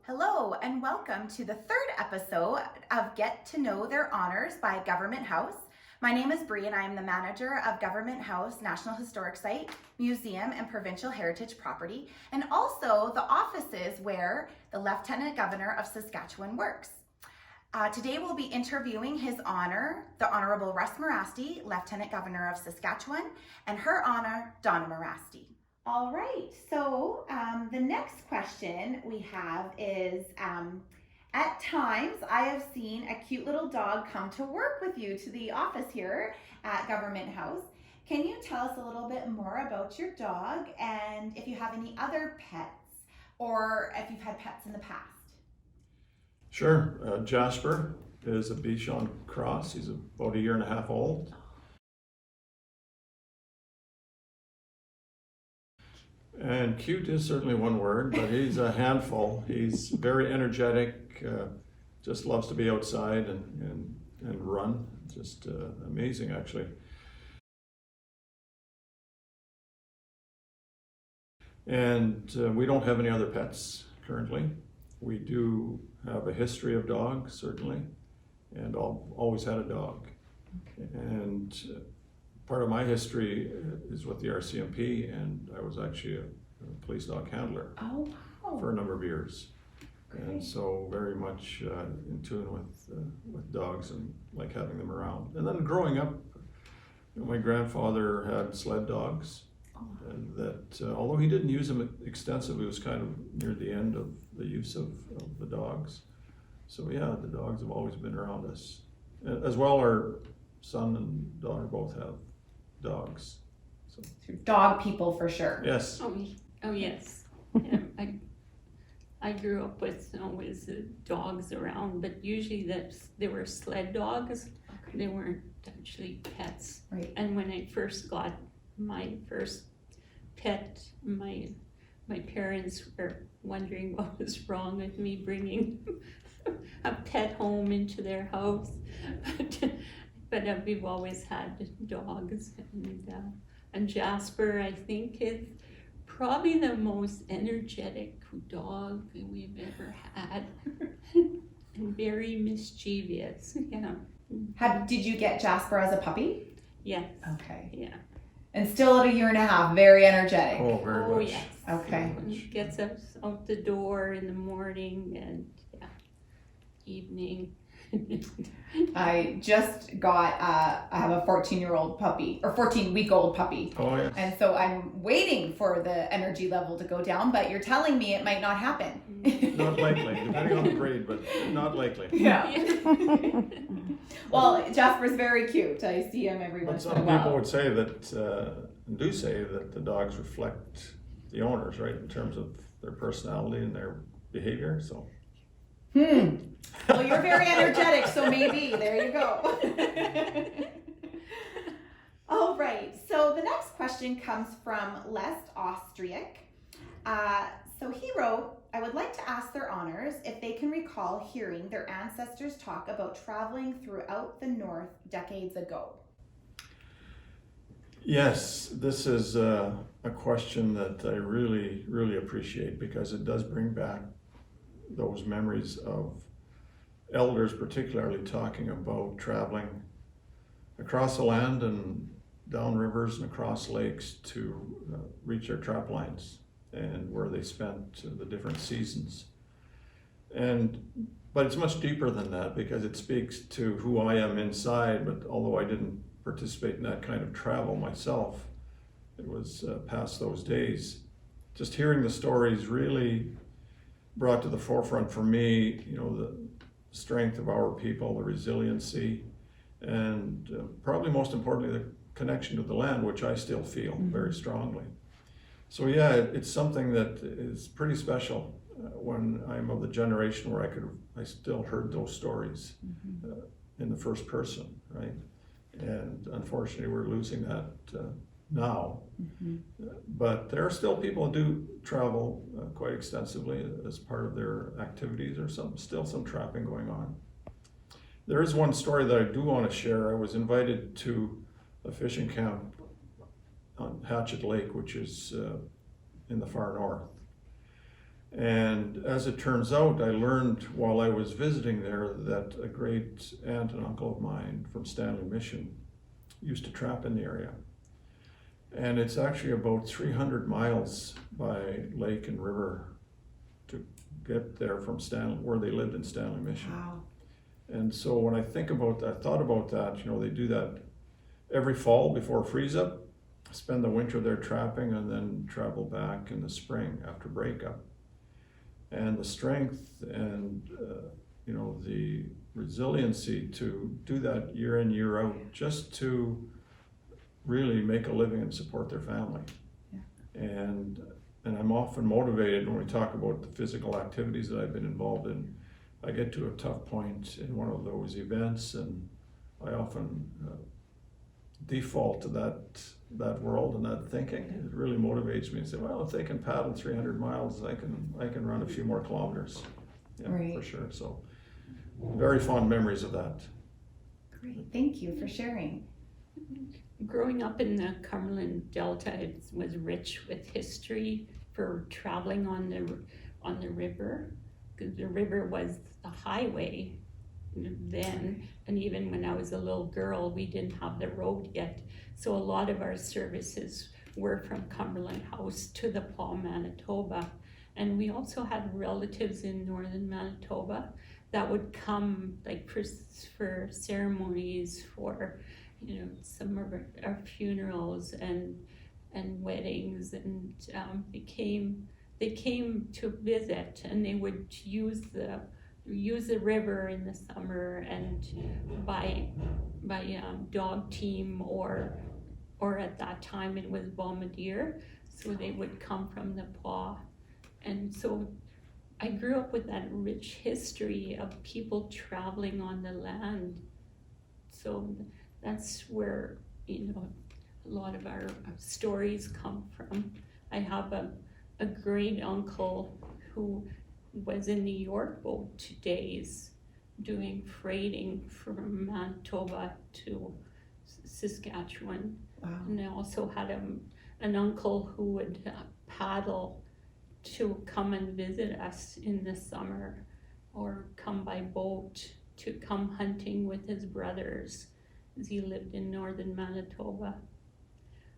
Hello and welcome to the third episode of Get to Know Their Honors by Government House. My name is Bree and I am the manager of Government House National Historic Site, Museum and Provincial Heritage Property, and also the offices where the Lieutenant Governor of Saskatchewan works. Today we'll be interviewing His Honor, the Honourable Russ Mirasty, Lieutenant Governor of Saskatchewan, and Her Honor, Donna Mirasty. All right, so the next question we have is, at times I have seen a cute little dog come to work with you to the office here at Government House. Can you tell us a little bit more about your dog and if you have any other pets or if you've had pets in the past? Sure. Jasper is a Bichon Cross. He's about a year and a half old. And cute is certainly one word, but he's a handful. He's very energetic, just loves to be outside and run. Just amazing, actually. And we don't have any other pets currently. We do have a history of dogs, certainly, and always had a dog. Okay. And part of my history is with the RCMP, and I was actually a police dog handler for a number of years. Great. And so very much in tune with dogs and like having them around. And then growing up, my grandfather had sled dogs, and that although he didn't use them extensively, it was kind of near the end of the use of the dogs. So yeah, the dogs have always been around us. As well, our son and daughter both have dogs. So. Dog people for sure. Yes. Oh yes. Yeah, I grew up with always dogs around, but usually they were sled dogs. Okay. They weren't actually pets. Right. And when I first got my first pet, my parents were wondering what was wrong with me bringing a pet home into their house. But we've always had dogs, and Jasper, I think, is probably the most energetic dog we've ever had. And very mischievous. Yeah. Did you get Jasper as a puppy? Yes. Okay. Yeah. And still at a year and a half, very energetic. Oh, very much. Yes. Okay. He gets us out the door in the morning and evening. I just got, I have a 14-year-old puppy, or 14-week-old puppy. Oh, yes. And so I'm waiting for the energy level to go down, but you're telling me it might not happen. Not likely, depending on the breed, but not likely. Yeah. Well, Jasper's very cute. I see him every once in a while. Some people would say that, do say that the dogs reflect the owners, right, in terms of their personality and their behavior, so. Well, you're very energetic, so maybe. There you go. All right. So the next question comes from Les Austriak. So he wrote, I would like to ask their honors if they can recall hearing their ancestors talk about traveling throughout the North decades ago. Yes, this is a question that I really, really appreciate because it does bring back those memories of elders particularly talking about traveling across the land and down rivers and across lakes to reach their trap lines and where they spent the different seasons. But it's much deeper than that because it speaks to who I am inside, but although I didn't participate in that kind of travel myself, it was past those days. Just hearing the stories really brought to the forefront for me, the strength of our people, the resiliency, and probably most importantly, the connection to the land, which I still feel very strongly. So yeah, it's something that is pretty special when I'm of the generation where I still heard those stories in the first person, right? And unfortunately, we're losing that now. But there are still people who do travel quite extensively as part of their activities. There's still some trapping going on. There is one story that I do want to share. I was invited to a fishing camp on Hatchet Lake, which is in the far north. And as it turns out, I learned while I was visiting there that a great aunt and uncle of mine from Stanley Mission used to trap in the area. And it's actually about 300 miles by lake and river to get there from where they lived in Stanley Mission. Wow. And so when I thought about that, they do that every fall before freeze up, spend the winter there trapping, and then travel back in the spring after breakup. And the strength and the resiliency to do that year in, year out, just to really make a living and support their family. Yeah. And I'm often motivated when we talk about the physical activities that I've been involved in. I get to a tough point in one of those events, and I often default to that world and that thinking. It really motivates me to say, well, if they can paddle 300 miles, I can run a few more kilometers. Yeah, right. For sure. So very fond memories of that. Great, thank you for sharing. Growing up in the Cumberland Delta, it was rich with history for traveling on the river, because the river was the highway then, and even when I was a little girl, we didn't have the road yet, so a lot of our services were from Cumberland House to the Paul, Manitoba, and we also had relatives in northern Manitoba that would come like for ceremonies, for some of our funerals and weddings, and they came to visit, and they would use the river in the summer, and by dog team or at that time it was bombardier, so they would come from the Paw. And so I grew up with that rich history of people traveling on the land. So that's where a lot of our stories come from. I have a great uncle who was in the York boat days doing freighting from Manitoba to Saskatchewan. Wow. And I also had an uncle who would paddle to come and visit us in the summer, or come by boat to come hunting with his brothers, as he lived in northern Manitoba.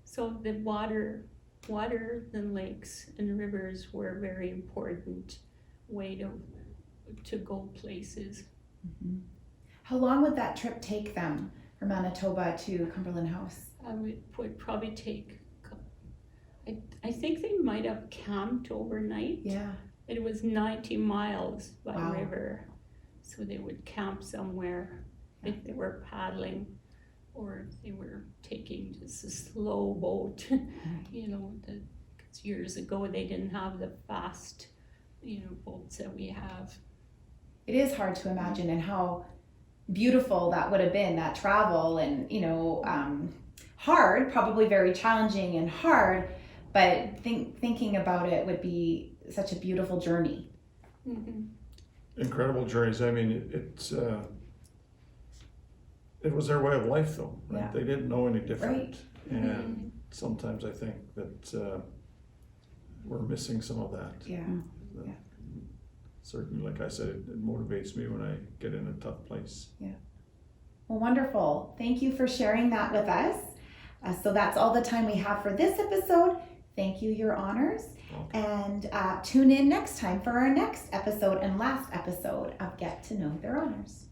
So the water and lakes and rivers were a very important way to go places. Mm-hmm. How long would that trip take them from Manitoba to Cumberland House? It would probably take, I think they might have camped overnight. Yeah. It was 90 miles by Wow. river, so they would camp somewhere if they were paddling, or if they were taking just a slow boat. Because years ago they didn't have the fast boats that we have. It is hard to imagine, and how beautiful that would have been, that travel, and hard, probably very challenging and hard, but thinking about it would be such a beautiful journey. Mm-hmm. Incredible journeys. I mean, it was their way of life, though, right? Yeah. They didn't know any different. Right. And sometimes I think that we're missing some of that. Yeah. Yeah. Certainly, like I said, it motivates me when I get in a tough place. Yeah. Well, wonderful. Thank you for sharing that with us. So that's all the time we have for this episode. Thank you, Your Honors. Okay. And tune in next time for our next episode and last episode of Get to Know Their Honors.